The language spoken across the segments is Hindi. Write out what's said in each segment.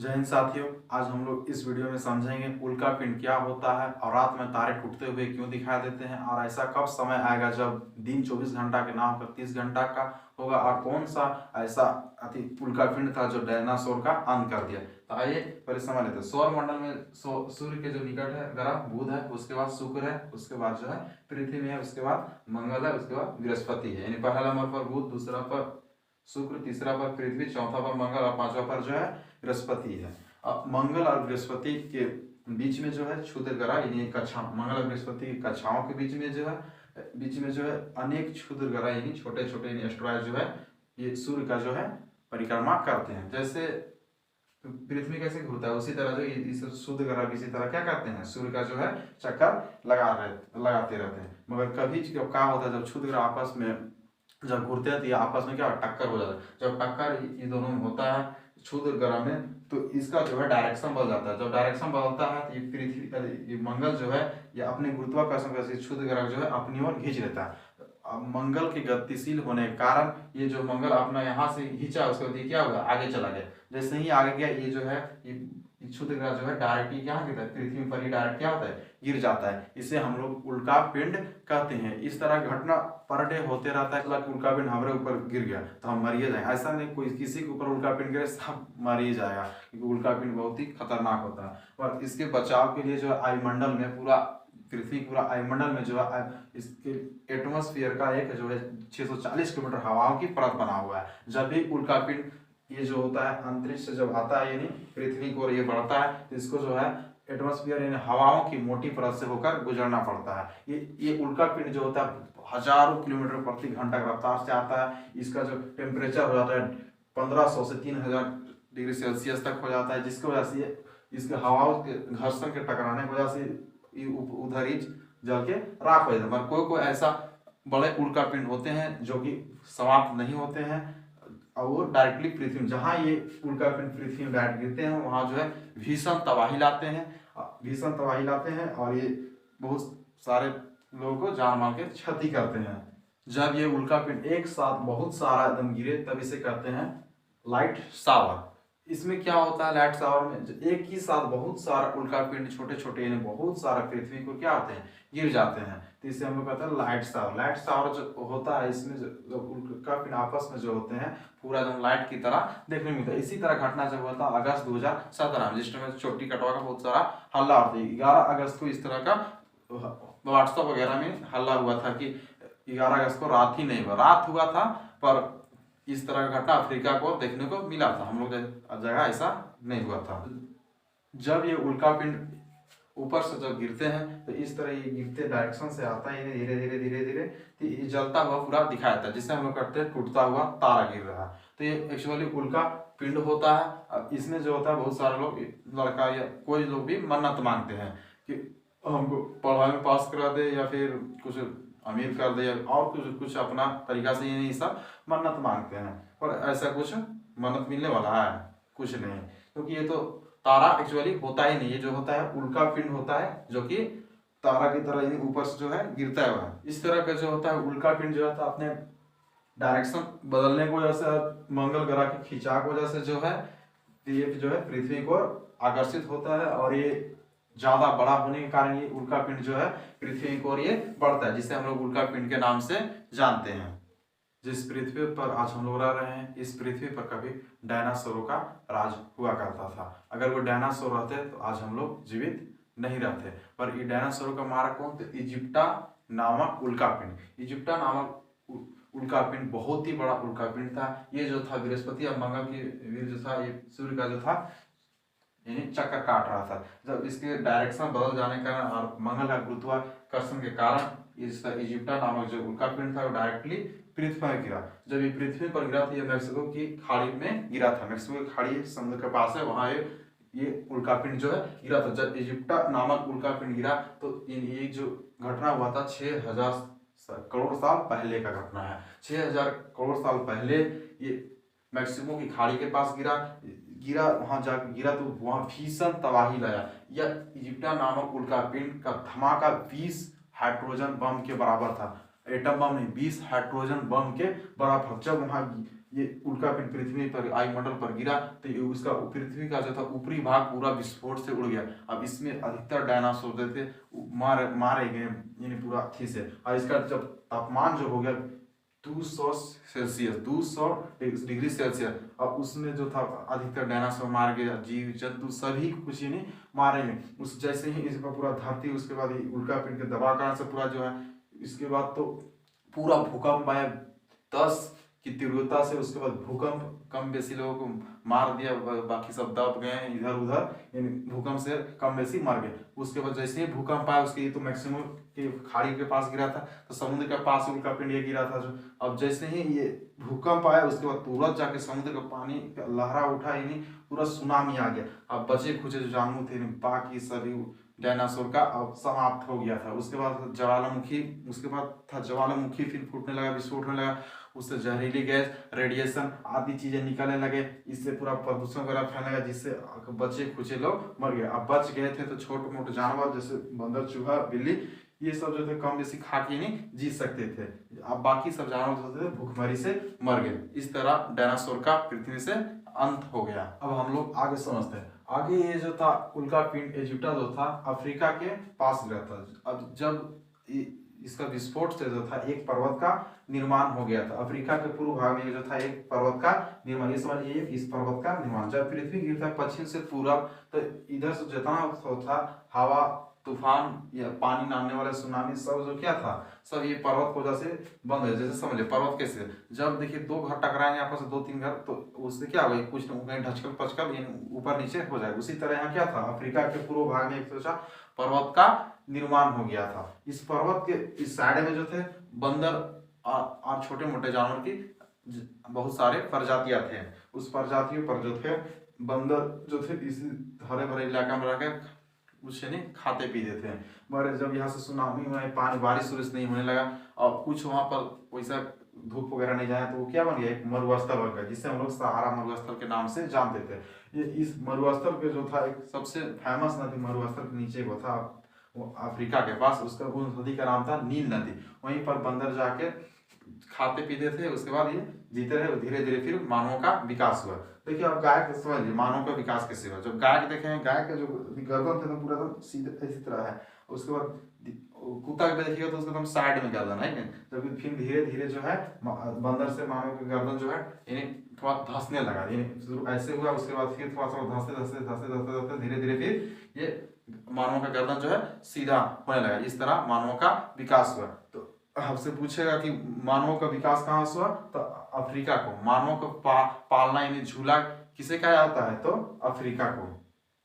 जय हिंद साथियों। आज हम लोग इस वीडियो में समझेंगे उल्का पिंड क्या होता है और रात में तारे टूटते हुए क्यों दिखाई देते हैं, और ऐसा कब समय आएगा जब दिन 24 घंटा के ना होकर 30 घंटा का होगा, और कौन सा ऐसा अति उल्का पिंड था जो डायनासोर का अंत कर दिया। तो आइए पहले समझ लेते हैं। सौर मंडल में सूर्य के जो निकट है ग्रह बुध है, उसके बाद शुक्र है, उसके बाद जो है पृथ्वी है, उसके बाद मंगल है, उसके बाद बृहस्पति है। यानी पहला नंबर पर बुध, दूसरा पर शुक्र, तीसरा पर पृथ्वी, चौथा पर मंगल और पांचवा पर जो है बृहस्पति है। अब मंगल और बृहस्पति के बीच में जो है क्षुद्र ग्रह यानी कक्षा, मंगल और बृहस्पति की कक्षाओं के बीच में जो है अनेक क्षुद्र ग्रह यानी छोटे छोटे एस्ट्रॉयड जो है ये सूर्य का जो है परिक्रमा करते हैं। जैसे पृथ्वी कैसे घूमता है उसी तरह जो इस शुद्ध ग्रह भी इसी तरह क्या करते हैं, सूर्य का जो है चक्कर लगाते रहते हैं। मगर कभी क्या होता है, जब क्षुद्र ग्रह आपस में जब घूरते हैं तो ये आपस में क्या टक्कर हो जाता है। जब टक्कर ये दोनों में होता है क्षुद्र ग्रह में, तो इसका जो है डायरेक्शन बदल जाता है। जब डायरेक्शन बदलता है तो ये पृथ्वी, ये मंगल जो है ये अपने गुरुत्वाकर्षण वजह से क्षुद्र ग्रह जो है अपनी ओर खींच लेता है। अब मंगल के गतिशील होने के कारण ये जो मंगल अपना यहाँ से खींचा, उसके बाद ये क्या होगा, आगे चला गया। जैसे ही आगे गया ये जो है ये क्षुद्र ग्रह जो है डायरेक्टली क्या गिरता है, पृथ्वी पर ही डायरेक्ट क्या होता है, गिर जाता है। इसे हम लोग उल्का पिंड कहते हैं। इस तरह घटना पर डे होते रहता है। उल्का पिंड हमारे ऊपर गिर गया तो हम मर ही जाएंगे, ऐसा नहीं कोई किसी के ऊपर उल्का पिंड गिरे सब मर ही जाएगा, क्योंकि उल्का पिंड बहुत ही खतरनाक होता है। और इसके बचाव के लिए जो है वायुमंडल में पूरा पृथ्वी पूरा वायुमंडल में जो है इसके एटमॉस्फेयर का एक जो है 640 किलोमीटर हवाओं की परत बना हुआ है। जब भी उल्का पिंड ये जो होता है अंतरिक्ष से जब आता है यानी पृथ्वी को ये बढ़ता है तो इसको जो है एटमॉस्फेयर यानी हवाओं की मोटी परत से होकर गुजरना पड़ता है। ये उल्का पिंड जो होता है हजारों किलोमीटर प्रति घंटा की रफ्तार से आता है। इसका जो टेम्परेचर हो जाता है 1500 से 3000 डिग्री सेल्सियस तक हो जाता है, जिसकी वजह से इसके हवाओं के घर्षण के टकराने की वजह से उधर ही जल के राख हो जाता है। मगर कोई ऐसा बड़े उल्का पिंड होते हैं जो कि समाप्त नहीं होते हैं और वो डायरेक्टली पृथ्वी, जहाँ ये उल्का पिंड पृथ्वी में डायरेक्ट गिरते हैं वहाँ जो है भीषण तबाही लाते हैं और ये बहुत सारे लोगों को जान माल के क्षति करते हैं। जब ये उल्का पिंड एक साथ बहुत सारा एकदम गिरे तब इसे कहते हैं लाइट शावर। इसमें क्या होता है, लाइट शावर में एक ही साथ बहुत सारा उल्का पिंड छोटे छोटे यानी बहुत सारा पृथ्वी को क्या होते हैं, गिर जाते हैं, तो इसे हम लोग कहते हैं लाइट शावर। लाइट शावर जो होता है इसमें जो उल्का पिंड आपस में जो होते हैं पूरा एकदम लाइट की तरह देखने मिलता है। इसी तरह घटना जब हुआ था अगस्त 2017 में, जिस टाइम चोटी कटवा का बहुत सारा हल्ला होता है। 11 अगस्त को इस तरह का व्हाट्सएप वगैरह में हल्ला हुआ था कि 11 अगस्त को रात ही नहीं हुआ, रात हुआ था पर इस तरह का घटना अफ्रीका को देखने को मिला था, हम लोग जगह ऐसा नहीं हुआ था। जब ये उल्का पिंड ऊपर से जब गिरते हैं तो इस तरह ये गिरते डायरेक्शन से आता है, धीरे धीरे धीरे धीरे तो ये जलता हुआ पूरा दिखाई देता है, जिससे हम लोग कहते हैं टूटता हुआ तारा गिर रहा है। तो ये एक्चुअली उल्का पिंड होता है। अब इसमें जो होता है बहुत सारे लोग, लड़का या कोई लोग भी मन्नत मांगते हैं कि हमको पढ़ाई में पास करा दे या फिर कुछ अमीर कर दे और कुछ अपना तरीका से ये सब मन्नत मांगते हैं, पर ऐसा कुछ मन्नत मिलने वाला है कुछ नहीं, क्योंकि ये तो तारा एक्चुअली होता ही नहीं। ये जो होता है उल्का पिंड होता है जो कि तारा की तरह यानी ऊपर से जो है गिरता है वह। इस तरह का जो होता है उल्का पिंड जो है अपने डायरेक्शन बदलने की वजह से, मंगल ग्रह की खिंचाव की वजह से जो है ये जो है पृथ्वी को आकर्षित होता है, और ये ज्यादा बड़ा होने के कारण ये उल्का पिंड जो है पृथ्वी की ओर ये बढ़ता है, जिसे हम लोग उल्का पिंड के नाम से जानते हैं। जिस पृथ्वी पर आज हम लोग रह रहे हैं, इस पृथ्वी पर कभी डायनासोरों का राज हुआ करता था। अगर वो डायनासोर रहते तो आज हम लोग जीवित नहीं रहते। पर ये डायनासोरों का मारा कौन, तो इजिप्टा नामक उल्का पिंड। इजिप्टा नामक उल्का पिंड बहुत ही बड़ा उल्का पिंड था। ये जो था बृहस्पति और मंगल की जो था ये सूर्य का जो था यानी चक्कर काट रहा था। जब इसके डायरेक्शन बदल जाने के कारण और मंगल का गुरुत्वाकर्षण के कारण इस इजिप्टा नामक जो उल्का पिंड था वो डायरेक्टली पृथ्वी पर गिरा। जब ये पृथ्वी पर गिरा था ये मैक्सिको की खाड़ी में गिरा था। मैक्सिको की खाड़ी समुद्र के पास है, वहां ये उल्का पिंड जो है गिरा था। जब इजिप्टा नामक उल्का पिंड गिरा तो ये जो घटना हुआ था 6000 करोड़ साल पहले का घटना है। 6000 करोड़ साल पहले ये मैक्सिको की खाड़ी के पास गिरा वहां जा गिरा तो वहां भीषण तबाही लाया। यह इजिप्टा नामक उल्का पिंड का धमाका 20 हाइड्रोजन बम के बराबर था। एटम बम नहीं, 20 हाइड्रोजन बम के बराबर। जब वहां ये उल्का पिंड पृथ्वी पर वायुमंडल पर गिरा तो ये उसका पृथ्वी का जो था ऊपरी भाग पूरा विस्फोट से उड़ गया। अब इसमें अधिकतर डायनासोर जो थे मारे गए यानी पूरा अच्छी से। और इसका जब तापमान जो हो गया 200 सेल्सियस 200 डिग्री सेल्सियस, अब उसमें जो था अधिकतर डायनासोर मार गया, जीव जंतु सभी कुछ यानी मारे गए। उस जैसे ही इस पर पूरा धरती उसके बाद उल्का पिंड के दबाव कारण से पूरा जो है इसके बाद तो पूरा भूकंप आया 10 की तीव्रता से। उसके बाद भूकंप कम बेसी लोगों को मार दिया, बाकी सब दब गए इधर उधर, यानी भूकंप से कम बेसी मर गए। उसके बाद जैसे ही भूकंप आया उसके तो मैक्सिमम के खाड़ी के पास गिरा था, तो समुद्र के पास उल्का पिंड ये गिरा था जो। अब जैसे ही ये भूकंप आया उसके बाद तुरंत जाके समुद्र का पानी लहरा उठा, यानी पूरा सुनामी आ गया। अब बचे खुचे जो जानवर थे बाकी सभी डायनासोर का अब समाप्त हो गया था। उसके बाद ज्वालामुखी, उसके बाद था ज्वालामुखी फिर फूटने लगा, विस्फोट होने लगा, उससे जहरीली गैस रेडिएशन आदि चीजें निकलने लगे, इससे पूरा प्रदूषण वगैरह फैलने लगा, जिससे बचे खुचे लोग मर गए। अब बच गए थे तो छोटे मोटे जानवर जैसे बंदर चूहा बिल्ली ये सब जो थे कम बेसी खा के नहीं जी सकते थे। अब बाकी सब जानवर जो थे भूखमरी से मर गए। इस तरह डायनासोर का पृथ्वी से अंत हो गया। अब हम लोग आगे समझते हैं। आगे ये जो था उल्का पिंड इजिप्टा जो था अफ्रीका के पास गिरा था। अब जब इसका विस्फोट से जो था एक पर्वत का निर्माण हो गया था। अफ्रीका के पूर्व भाग में जो था एक पर्वत का निर्माण, ये समझिए इस पर्वत का निर्माण। जब पृथ्वी गिरता है पश्चिम से पूरब तो इधर से जितना था हवा तूफान या पानी नामने वाला सुनामी सब जो क्या था सब ये पर्वत की वजह से बंद है। जैसे समझिए पर्वत कैसे, जब देखिए दो घर टकराएंगे आपस में, 2-3 घर, तो उससे क्या होगा कुछ कहीं ढचकल पचकल ऊपर नीचे हो जाएगा। उसी तरह यहाँ क्या था अफ्रीका के पूर्व भाग में एक सोचा पर्वत का निर्माण हो गया था। इस पर्वत के इस साइड में जो थे बंदर और छोटे मोटे जानवर की बहुत सारे प्रजातियां थे। उस प्रजातियों पर जो थे बंदर जो थे इस हरे भरे इलाका में रहकर कुछ नहीं खाते पीते थे। मगर जब यहाँ से सुनामी में पानी बारिश वारिश नहीं होने लगा और कुछ वहाँ पर वैसा धूप वगैरह नहीं जाए तो वो क्या बन गया एक मरुस्थल बन गया, जिसे हम लोग सहारा मरुस्थल के नाम से जानते थे। ये इस मरुस्थल के जो था एक सबसे फेमस नदी मरुस्थल के नीचे वो था वो अफ्रीका के पास, उसका उस नदी का नाम था नील नदी। वहीं पर बंदर जाके खाते पीते थे। उसके बाद ये जीते रहे, धीरे धीरे फिर मानव का विकास हुआ। देखिए आप गाय के समझिए मानव का विकास कैसे हुआ। जब गाय देखें गाय का जो गर्दन थे तो पूरा एकदम सीधे इसी तरह है। उसके बाद कुत्ता के देखिएगा तो उसका एकदम साइड में गर्दन है, जबकि फिर धीरे धीरे जो है बंदर से मानव का गर्दन जो है यानी थोड़ा धंसने लगा, यानी ऐसे हुआ। उसके बाद फिर थोड़ा सा धंसते धंसते धंसते धंसते धंसते धीरे धीरे फिर ये मानव का गर्दन जो है सीधा होने लगा। इस तरह मानव का विकास हुआ। तो आपसे पूछेगा कि मानव का विकास कहाँ से हुआ, तो अफ्रीका को। मानव को पालना यानी झूला किसे कहा जाता है, तो अफ्रीका को।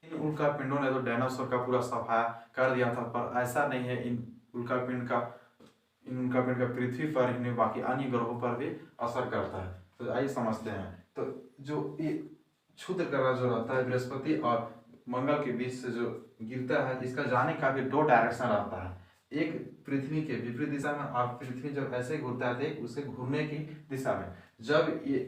इन उल्का पिंडों ने तो डायनासोर का पूरा सफाया कर दिया था, पर ऐसा नहीं है। इन उल्का पिंड का पृथ्वी पर ही बाकी अन्य ग्रहों पर भी असर करता है। तो आइए समझते हैं। तो जो ये क्षुद्र ग्रह जो रहता है बृहस्पति और मंगल के बीच से जो गिरता है, इसका जाने का भी 2 डायरेक्शन रहता है। एक पृथ्वी के विपरीत दिशा में, और पृथ्वी जब ऐसे घूरता है तो उसके घूरने की दिशा में। जब ये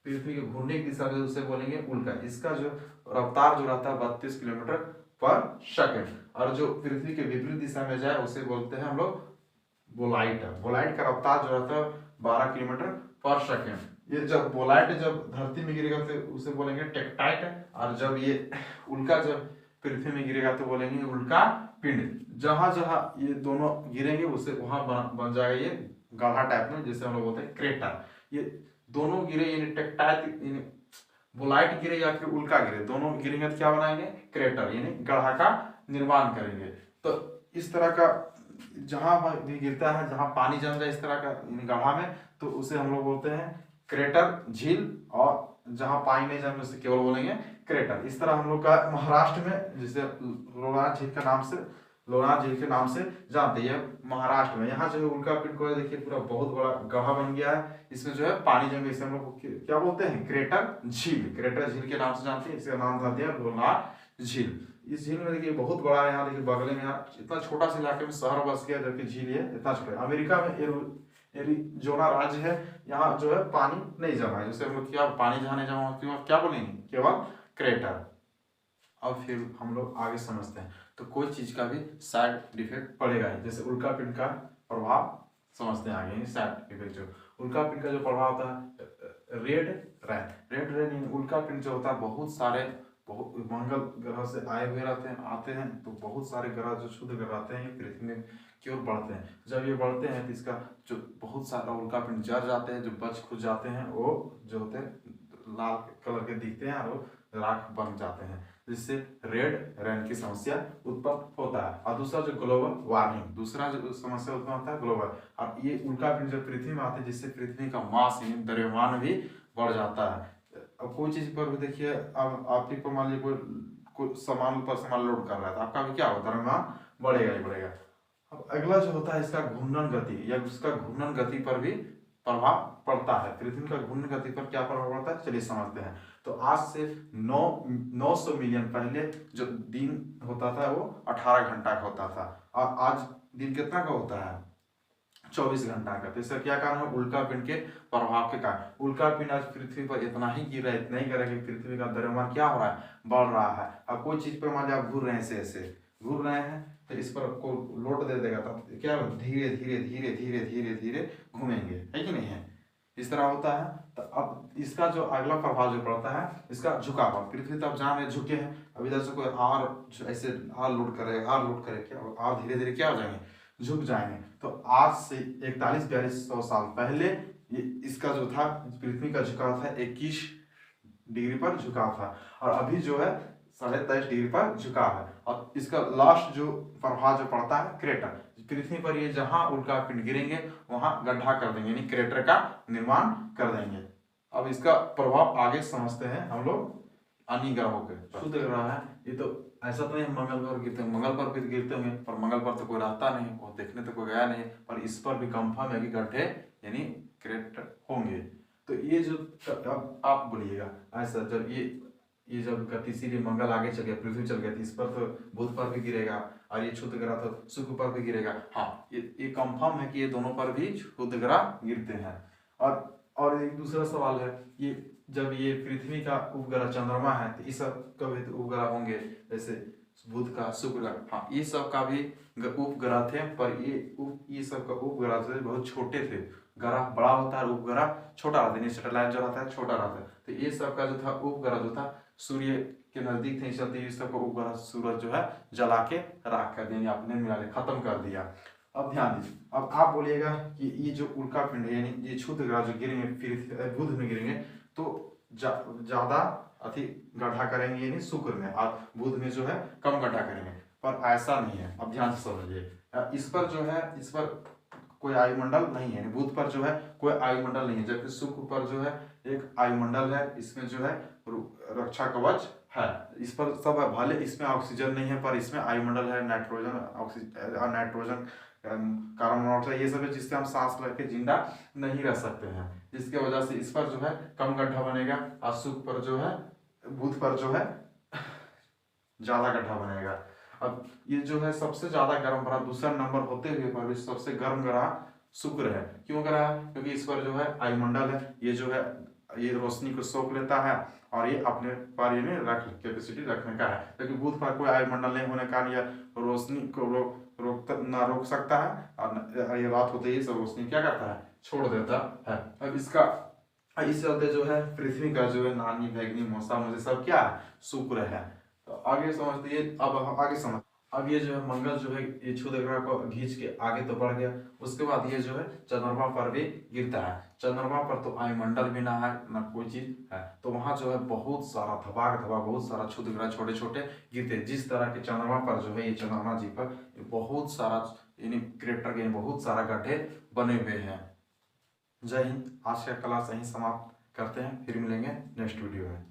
पृथ्वी के घूरने की दिशा में उसे बोलेंगे उल्का। इसका जो रफ्तार जो रहता है 32 किलोमीटर पर सेकंड, और जो पृथ्वी के विपरीत दिशा में जाए उसे बोलते हैं हम लोग बोलाइट। बोलाइट का रफ्तार जो रहता है 12 किलोमीटर पर सेकंड। ये जब बोलाइट जब धरती में गिरेगा तो उसे बोलेंगे टेक्टाइट, और जब ये उल्का जब पृथ्वी में गिरेगा तो बोलेंगे उल्का पिंड। जहां जहां ये दोनों गिरेंगे उसे वहां बन जाएगा ये गाढ़ा टाइप में, जैसे हम लोग बोलते हैं क्रेटर। ये दोनों गिरे यानी टेक्टाइट यानी बोलाइट गिरे या फिर उल्का गिरे, दोनों गिरेंगे तो क्या बनाएंगे क्रेटर यानी गड्ढा का निर्माण करेंगे। तो इस तरह का जहां भी गिरता है जहां पानी जम जाए इस तरह का गड्ढा में, तो उसे हम लोग बोलते हैं क्रेटर झील, और जहां पानी नहीं जमे उसे केवल बोलेंगे क्रेटर। इस तरह हम लोग का महाराष्ट्र में जिसे लोनार झील के नाम से जानते हैं महाराष्ट्र में। यहाँ जो है उल्का पिंड को देखिए पूरा बहुत बड़ा गड्ढा बन गया है। इसमें जो है पानी जमे, इसे हम लोग क्या बोलते हैं क्रेटर झील। क्रेटर झील के नाम से जानते हैं, इसका नाम था दिया लोनार झील। इस झील में देखिए बहुत बड़ा है। यहाँ देखिए बगल में यहाँ इतना छोटा सा इलाके में शहर बस गया, जबकि झील है इतना छोटा। अमेरिका में एरिजोना राज्य है, यहाँ जो है पानी नहीं जमा है, जैसे हम लोग क्या पानी जहाँ नहीं जमा होती है क्या बोलेंगे केवल क्रेटर। अब फिर हम लोग आगे समझते हैं। तो कोई चीज का भी साइड इफेक्ट पड़ेगा, जैसे उल्का पिंड का प्रभाव समझते हैं आगे। साइड इफेक्ट जो उल्का पिंड का जो प्रभाव होता है रेड रैन। रेड रैन उल्का पिंड जो होता है बहुत सारे मंगल ग्रह से आए हुए रहते हैं, आते हैं, तो बहुत सारे ग्रह जो क्षुद्र ग्रह रहते हैं ये पृथ्वी की ओर बढ़ते हैं। जब ये बढ़ते हैं तो इसका जो बहुत सारा उल्का पिंड जल जाते हैं, जो बच खुच जाते हैं वो जो होते हैं लाल कलर के दिखते हैं और वो राख बन जाते हैं, जिससे रेड रैन की समस्या उत्पन्न होता है। और दूसरा जो ग्लोबल वार्मिंग, दूसरा जो समस्या उत्पन्न होता है ग्लोबल, और ये उल्का पिंड जब पृथ्वी में आते हैं जिससे पृथ्वी का मास यानी द्रव्यमान भी बढ़ जाता है। अब कोई चीज पर भी देखिए, अब आप ही को मान लीजिए कोई सामान ऊपर सामान लोड कर रहा है तो आपका भी क्या होता है, द्रव्यमान बढ़ेगा ही बढ़ेगा। अब अगला जो होता है इसका घूर्णन गति, या उसका घूर्णन गति पर भी प्रभाव पड़ता है। पृथ्वी का घूर्णन गति पर क्या प्रभाव पड़ता है, चलिए समझते हैं। तो आज से 900 मिलियन पहले जो दिन होता था वो 18 घंटा का होता था, और आज दिन कितना का होता है, 24 घंटा का। तो इसका क्या कारण है, उल्का पिंड के प्रभाव के कारण। उल्का पिंड आज पृथ्वी पर इतना ही गिर रहा है, इतना ही गिरा कि पृथ्वी का द्रव्यमान क्या हो रहा है, बढ़ रहा है। अब कोई चीज पर मान लीजिए आप घूर रहे हैं, ऐसे घूर रहे हैं, तो इस पर आपको लोड दे देगा, तब क्या धीरे धीरे धीरे धीरे धीरे धीरे घूमेंगे, है कि नहीं है, इस तरह होता है। तो अब इसका जो अगला प्रभाव जो पड़ता है, इसका झुकाव। पृथ्वी तब जहाँ में झुके हैं, अब इधर से कोई आर ऐसे आर लोड करे क्या आर धीरे धीरे क्या हो जाएंगे, झुक जाएंगे। तो आज से 41-4200 साल पहले ये इसका जो था पृथ्वी का झुकाव था 21 डिग्री पर झुकाव था, और अभी जो है 23.5 डिग्री पर झुकाव है। और इसका लास्ट जो प्रभाव जो पड़ता है क्रेटर, पृथ्वी पर ये जहां उल्का पिंड गिरेंगे वहां गड्ढा कर देंगे, यानी क्रेटर का निर्माण कर देंगे। अब इसका प्रभाव आगे समझते हैं हम लोग अन्य ग्रहों के। शुद्ध ग्रह है ये, तो ऐसा तो नहीं मंगल पर गिरते हैं, मंगल पर भी गिरते होंगे, पर मंगल पर तो कोई रहता नहीं, वो देखने तो कोई गया नहीं, पर इस पर भी कंफर्म है कि गड्ढे यानी क्रेटर होंगे। तो ये जो अब आप बोलिएगा ऐसा, जब ये जब गतिशील मंगल आगे चल गया, पृथ्वी चल गया, इस पर तो बुध पर भी गिरेगा, और ये क्षुद्र ग्रह तो शुक्र पर भी गिरेगा। हाँ, ये कंफर्म है कि ये दोनों पर भी क्षुद्र ग्रह गिरते हैं। और एक दूसरा सवाल है, ये जब ये पृथ्वी का उपग्रह चंद्रमा है तो ये सब कभी तो उपग्रह होंगे, जैसे बुध का, शुक्र का, हाँ ये सब का भी उपग्रह थे, पर ये सब का उपग्रह थे बहुत छोटे थे। ग्रह बड़ा होता है, उपग्रह छोटा रहता है, सैटेलाइट जो रहता है छोटा रहता है। तो ये सब का जो था उपग्रह जो था सूर्य के नजदीक थे, इस चलते ये सब का उपग्रह सूरज जो है जला के राख कर दिया, अपने मिला खत्म कर दिया। अब ध्यान दीजिए, अब आप बोलिएगा कि ये जो उल्का पिंड है यानी ये क्षुद्र ग्रह जो गिरेंगे फिर बुध में गिरेंगे तो ज्यादा अति गड्ढा करेंगे यानी शुक्र में, और बुध में जो है कम गड्ढा करेंगे, पर ऐसा नहीं है। अब ध्यान से समझिए, इस पर जो है इस पर कोई वायुमंडल नहीं है, बुध पर जो है कोई वायुमंडल नहीं है, जबकि शुक्र पर जो है एक वायुमंडल है, इसमें जो है रक्षा कवच है, इस पर सब है, भले इसमें ऑक्सीजन नहीं है पर इसमें वायुमंडल है, nitrogen oxygen nitrogen carbon monoxide ये सब है, जिससे हम सांस लेके जिंदा नहीं रह सकते हैं, जिसके वजह से इस पर जो है कम गड्ढा बनेगा, और शुक्र पर जो है बुध पर जो है ज्यादा गड्ढा बनेगा। अब ये जो है सबसे ज्यादा गर्म ग्रह, दूसरा नंबर होते हुए पर भी सबसे गर्म ग्रह शुक्र है। क्यों ग्रह है, क्योंकि इस पर जो है वायुमंडल है, ये जो है ये रोशनी को सोख लेता है, और ये अपने पर ये रख कैपेसिटी रखने का है, क्योंकि बुध पर कोई वायुमंडल नहीं होने के कारण यह रोशनी को रोक सकता है, और ये रात होते ही सब रोशनी क्या करता है, छोड़ देता है। अब इसका इस चलते जो है पृथ्वी का जो है नानी भैगनी मौसा मुझे सब क्या है, शुक्र है। तो आगे समझते हैं, अब आगे समझ, अब ये जो है मंगल जो है ये क्षुद्र ग्रह को खींच के आगे तो बढ़ गया, उसके बाद ये जो है चंद्रमा पर भी गिरता है। चंद्रमा पर तो वायुमंडल भी ना है ना कोई चीज है, तो वहां जो है बहुत सारा धबाक बहुत सारा क्षुद्र ग्रह छोटे छोटे गिरते हैं। जिस तरह के चंद्रमा पर जो है ये चंद्रमा जी पर बहुत सारा यानी क्रेटर के बहुत सारा गड्ढे बने हुए हैं। जय हिंद। आज का क्लास यहीं समाप्त करते हैं, फिर मिलेंगे नेक्स्ट वीडियो में।